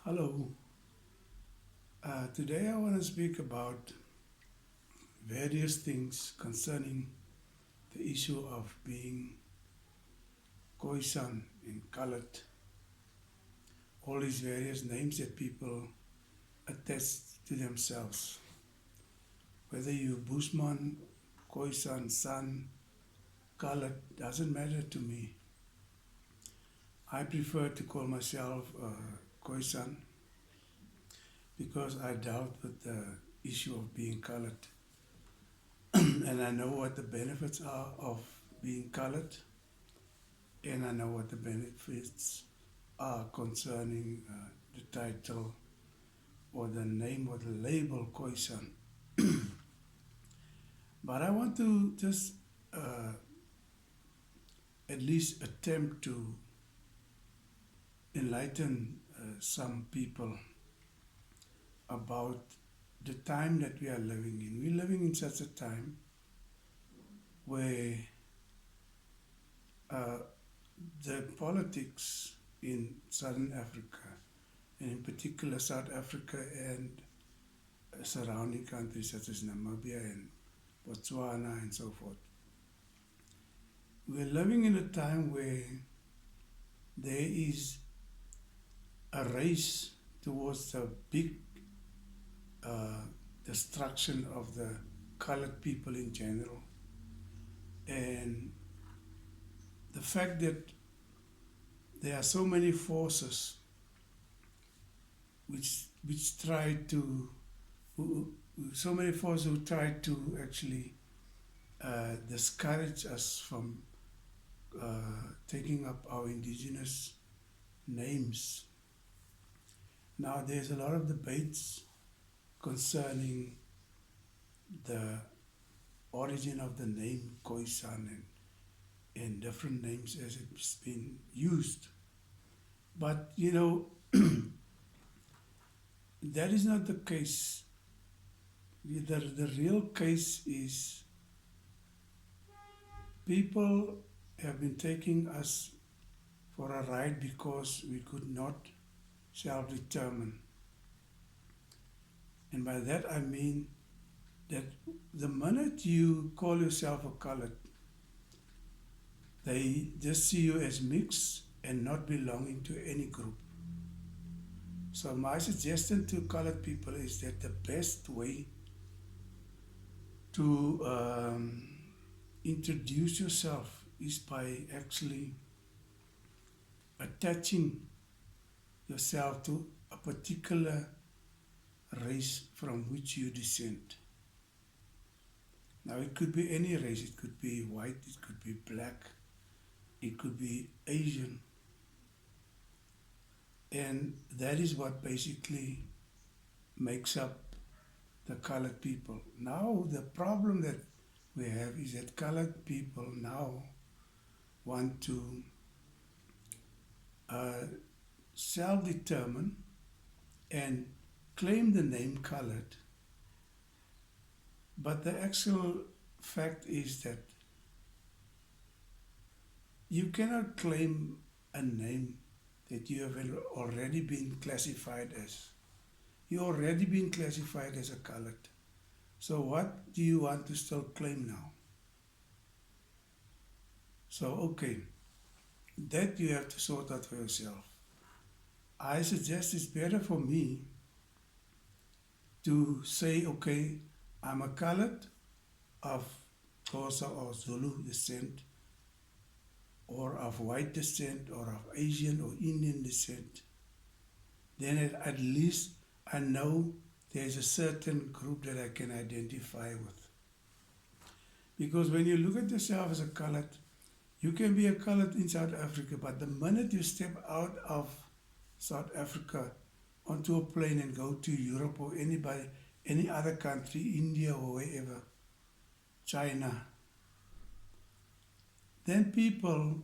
Hello. Today I want to speak about various things concerning the issue of being khoisan and colored. All these various names that people attach to themselves. Whether you Bushman, khoisan, san, colored, doesn't matter to me. I prefer to call myself khoisan because I dealt with the issue of being colored. And I know what the benefits are of being colored, and I know what the benefits are concerning the title or the name or the label khoisan. But I want to just uh, at least attempt to enlighten some people about the time that we are living in. We're living in such a time where uh, the politics in Southern Africa, and in particular South Africa and surrounding countries such as Namibia and Botswana and so forth. We're living in a time where there is a race towards the big uh, destruction of the colored people in general. And the fact that there are so many forces which try to so many forces who try to actually discourage us from taking up our indigenous names. Now there's a lot of debates concerning the origin of the name khoisan and different names as it's been used. But you know, that is not the case. The real case is people have been taking us for a ride because we could not self-determine. And by that I mean that the minute you call yourself a colored, they just see you as mixed and not belonging to any group. So my suggestion to colored people is that the best way to introduce yourself is by actually attaching yourself to a particular race from which you descend. Now it could be any race, it could be white, it could be black, it could be Asian. And that is what basically makes up the colored people. Now the problem that we have is that colored people now want to self-determine and claim the name colored, but the actual fact is that you cannot claim a name that you have already been classified as. You already been classified as a colored. So what do you want to still claim now? So okay, that you have to sort out for yourself. I suggest it's better for me to say, okay, I'm a colored of Xhosa or Zulu descent, or of white descent, or of Asian or Indian descent. Then at least I know there's a certain group that I can identify with. Because when you look at yourself as a colored, you can be a colored in South Africa, but the minute you step out of South Africa onto a plane and go to Europe or any other country, India or wherever, China, then people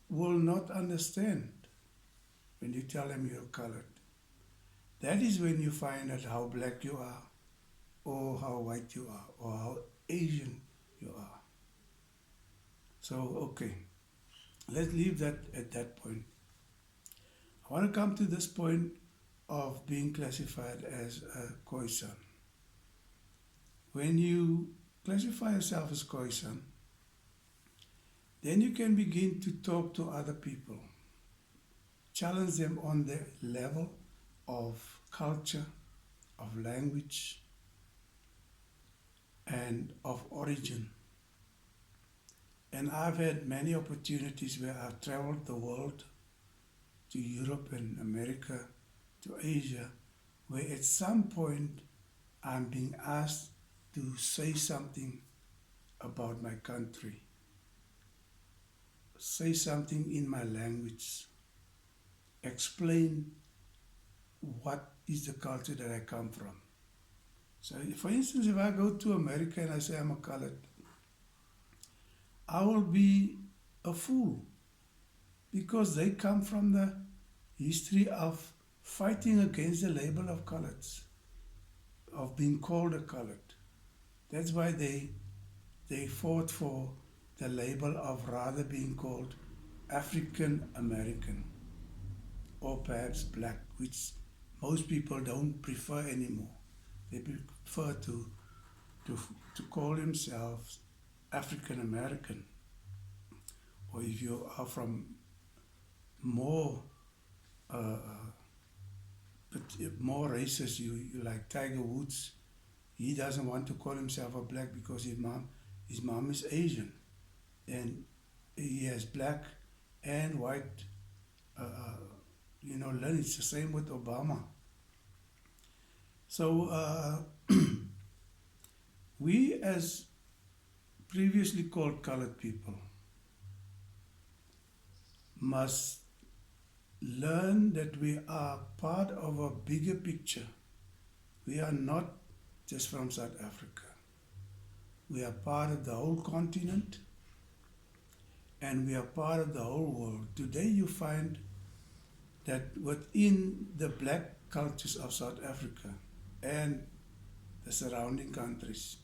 will not understand when you tell them you're colored. That is when you find out how black you are, or how white you are, or how Asian you are. So, okay, let's leave that at that point. I want to come to this point of being classified as a khoisan. When you classify yourself as khoisan, then you can begin to talk to other people, challenge them on their level of culture, of language, and of origin. And I've had many opportunities where I've traveled the world, to Europe and America, to Asia, where at some point I'm being asked to say something about my country, say something in my language, explain what is the culture that I come from. So, for instance, if I go to America and I say I'm a colored, I will be a fool, because they come from the history of fighting against the label of coloreds, of being called a colored. That's why they fought for the label of rather being called African American, or perhaps black, which most people don't prefer anymore. They prefer to call themselves African American. Or if you are from more more races, you like Tiger Woods, he doesn't want to call himself a black because his mom is Asian, and he has black and white lineage. The same with Obama. So we, as previously called colored people, must learn that we are part of a bigger picture. We are not just from South Africa. We are part of the whole continent, and we are part of the whole world. Today you find that within the black cultures of South Africa and the surrounding countries,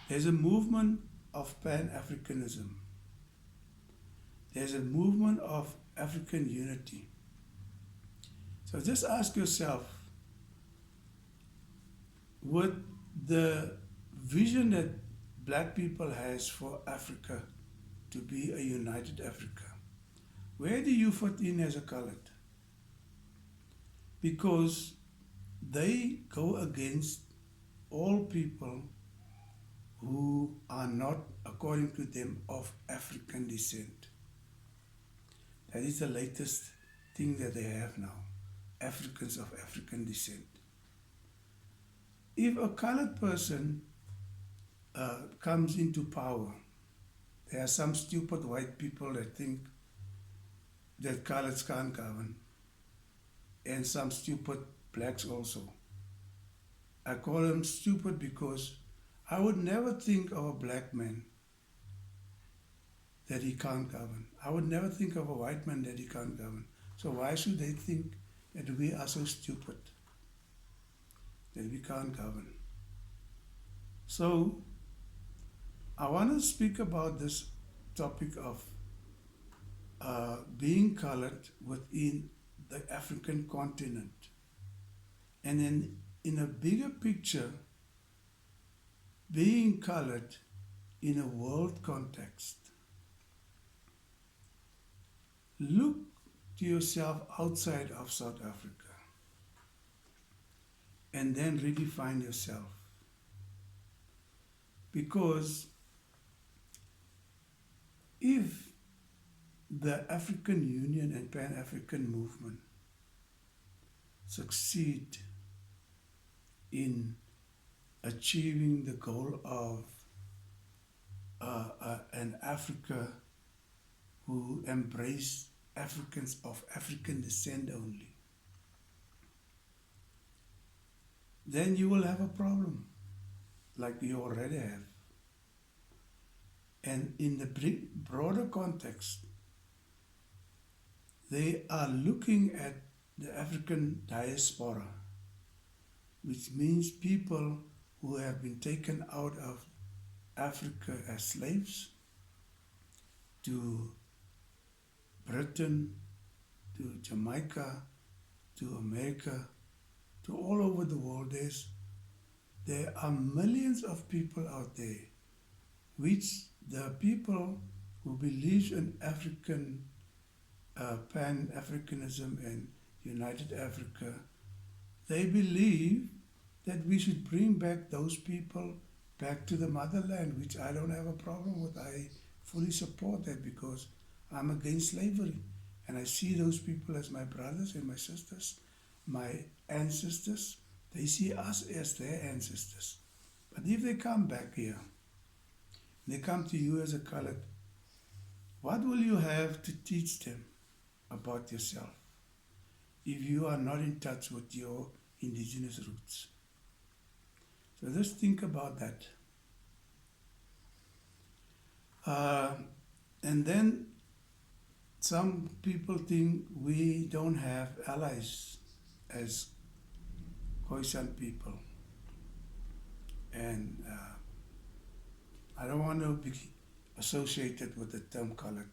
there's a movement of Pan-Africanism. There's a movement of African unity. So just ask yourself, with the vision that black people has for Africa to be a united Africa, where do you fit in as a colored? Because they go against all people who are not, according to them, of African descent. That is the latest thing that they have now, Africans of African descent. If a colored person comes into power, there are some stupid white people that think that coloreds can't govern, and some stupid blacks also. I call them stupid because I would never think of a black man that he can't govern. I would never think of a white man that he can't govern. So why should they think that we are so stupid that we can't govern? So I want to speak about this topic of being colored within the African continent. And then in a bigger picture, being colored in a world context. Look to yourself outside of South Africa and then redefine yourself. Because if the African Union and Pan-African movement succeed in achieving the goal of an Africa who embrace Africans of African descent only, then you will have a problem, like you already have. And in the broader context, they are looking at the African diaspora, which means people who have been taken out of Africa as slaves to Britain, to Jamaica, to America, to all over the world. There are millions of people out there, which the people who believe in African Pan-Africanism and United Africa, they believe that we should bring back those people back to the motherland, which I don't have a problem with. I fully support that because I'm against slavery. And I see those people as my brothers and my sisters, my ancestors. They see us as their ancestors. But if they come back here, they come to you as a colored, what will you have to teach them about yourself if you are not in touch with your indigenous roots? So just think about that. And then some people think we don't have allies as khoisan people. And I don't want to be associated with the term colored.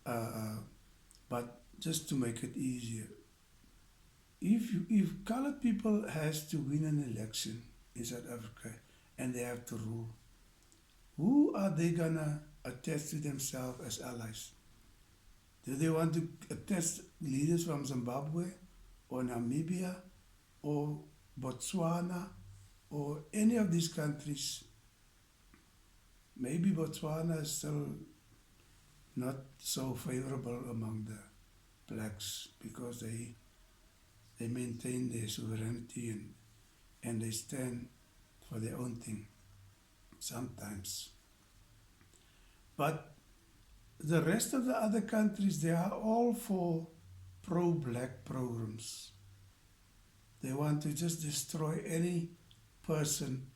But just to make it easier, if colored people has to win an election in South Africa and they have to rule, who are they gonna attach to themselves as allies? Do they want to attach leaders from Zimbabwe or Namibia or Botswana or any of these countries? Maybe Botswana is still not so favorable among the blacks because they maintain their sovereignty and they stand for their own thing sometimes. But the rest of the other countries, they are all for pro-black programs. They want to just destroy any person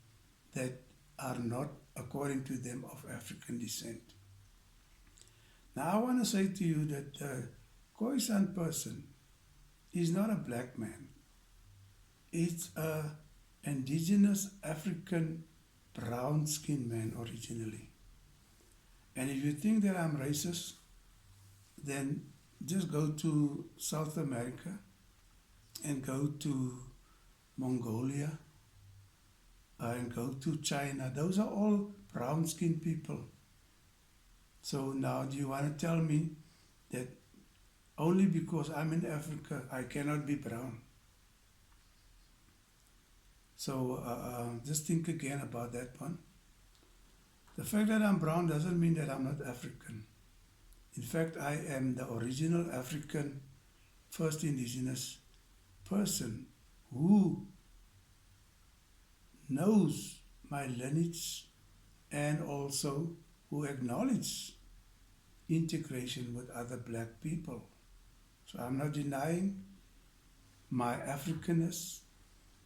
that are not, according to them, of African descent. Now I want to say to you that the khoisan person is not a black man. It's an indigenous African brown-skinned man originally. And if you think that I'm racist, then just go to South America and go to Mongolia and go to China. Those are all brown-skinned people. So now do you want to tell me that only because I'm in Africa, I cannot be brown? So just think again about that one. The fact that I'm brown doesn't mean that I'm not African. In fact, I am the original African first indigenous person who knows my lineage and also who acknowledges integration with other black people. So I'm not denying my Africanness,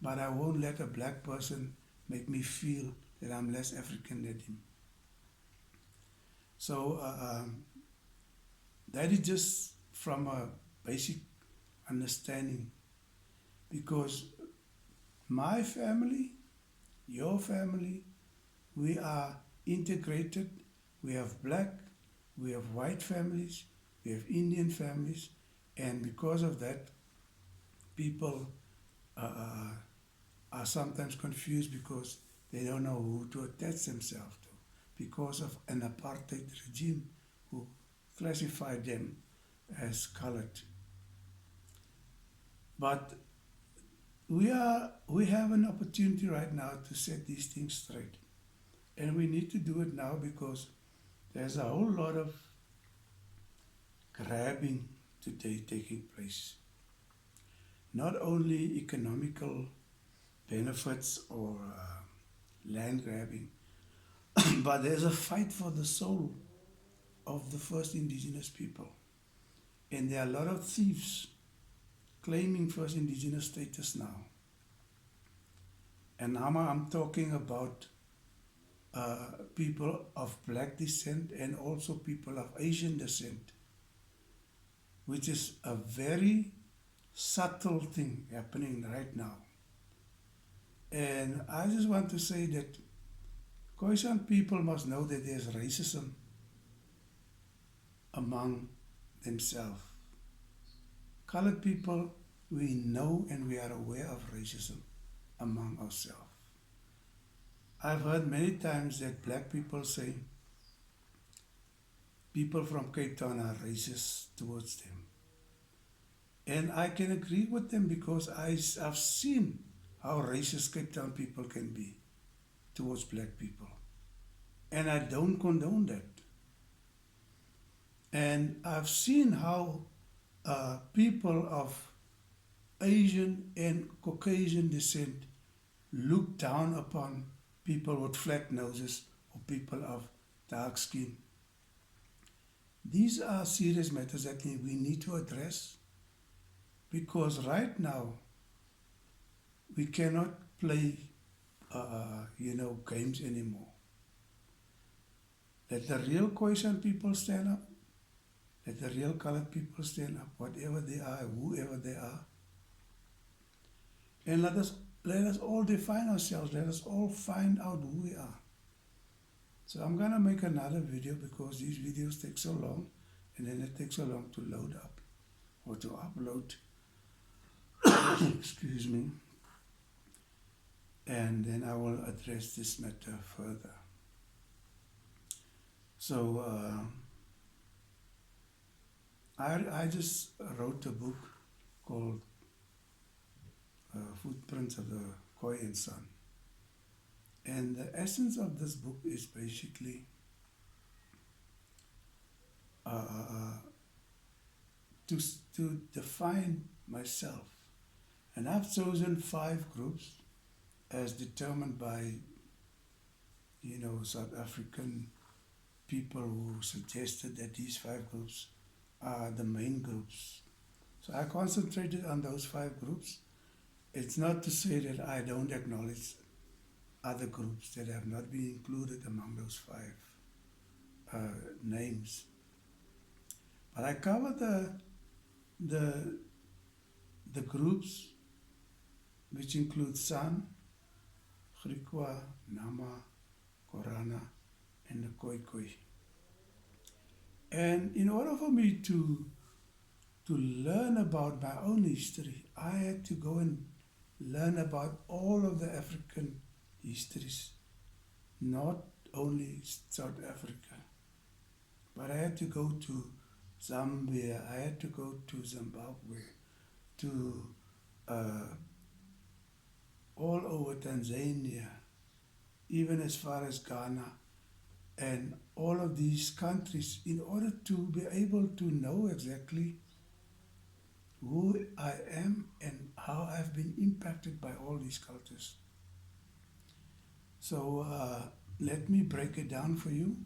but I won't let a black person make me feel that I'm less African than him. So that is just from a basic understanding, because my family, your family, we are integrated. We have black, we have white families, we have Indian families, and because of that, people are sometimes confused because they don't know who to attach themselves to, because of an apartheid regime who classified them as colored. But we have an opportunity right now to set these things straight. And we need to do it now because there's a whole lot of grabbing today taking place. Not only economical benefits or land grabbing, but there's a fight for the soul of the first indigenous people. And there are a lot of thieves claiming first indigenous status now. And now I'm talking about people of black descent and also people of Asian descent, which is a very subtle thing happening right now. And I just want to say that khoisan people must know that there's racism among themselves. Colored people we know and we are aware of racism among ourselves. I've heard many times that black people say people from Cape Town are racist towards them. And I can agree with them because I've seen how racist Cape Town people can be towards black people. And I don't condone that. And I've seen how people of Asian and Caucasian descent look down upon people with flat noses or people of dark skin. These are serious matters that we need to address because right now we cannot play, games anymore. Let the real Khoisan people stand up. Let the real colored people stand up, whatever they are, whoever they are. And let us all define ourselves. Let us all find out who we are. So I'm going to make another video because these videos take so long and then it takes so long to load up or to upload. Excuse me. And then I will address this matter further. So I just wrote a book called Footprints of the Khoisan. And the essence of this book is basically to define myself. And I've chosen 5 groups as determined by, South African people who suggested that these 5 groups are the main groups. So I concentrated on those 5 groups. It's not to say that I don't acknowledge other groups that have not been included among those 5 names. But I cover the groups which include San, Griqua, Nama, Korana, and the Khoi. And in order for me to learn about my own history, I had to go and learn about all of the African histories, not only South Africa. But I had to go to Zambia, I had to go to Zimbabwe, to all over Tanzania, even as far as Ghana, and all of these countries, in order to be able to know exactly who I am and how I've been impacted by all these cultures. So let me break it down for you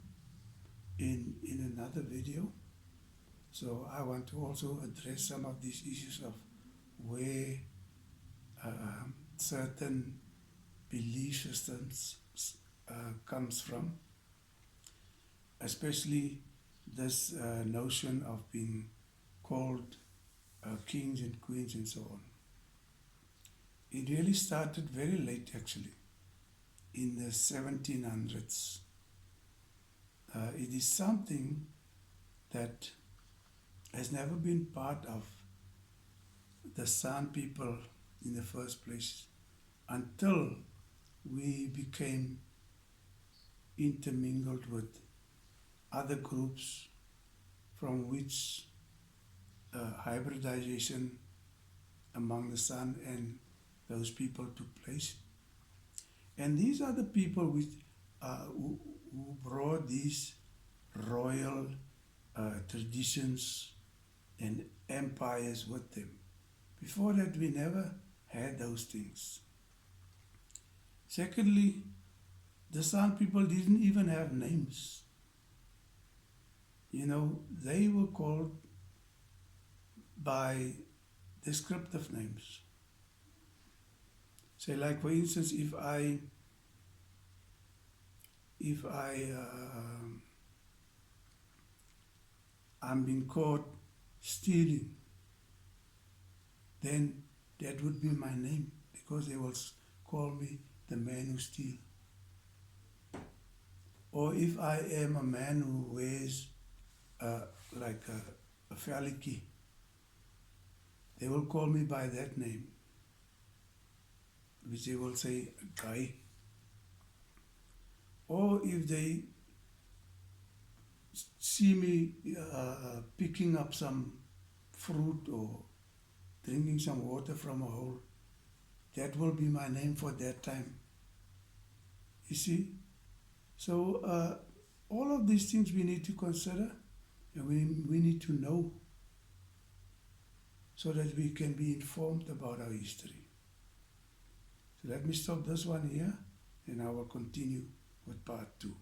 in another video. So I want to also address some of these issues of where certain belief systems comes from, especially this notion of being called kings and queens and so on. It really started very late actually, in the 1700s. It is something that has never been part of the San people in the first place until we became intermingled with other groups from which hybridization among the San and those people took place. And these are the people which, who brought these royal traditions and empires with them. Before that, we never had those things. Secondly, the San people didn't even have names. They were called by descriptive names. Say, like for instance, if I'm being caught stealing, then that would be my name, because they will call me the man who steals. Or if I am a man who wears like a faliki, they will call me by that name, which they will say Guy. Or if they see me picking up some fruit or drinking some water from a hole, that will be my name for that time. You see? So all of these things we need to consider, and we need to know, so that we can be informed about our history. So let me stop this one here, and I will continue with part 2.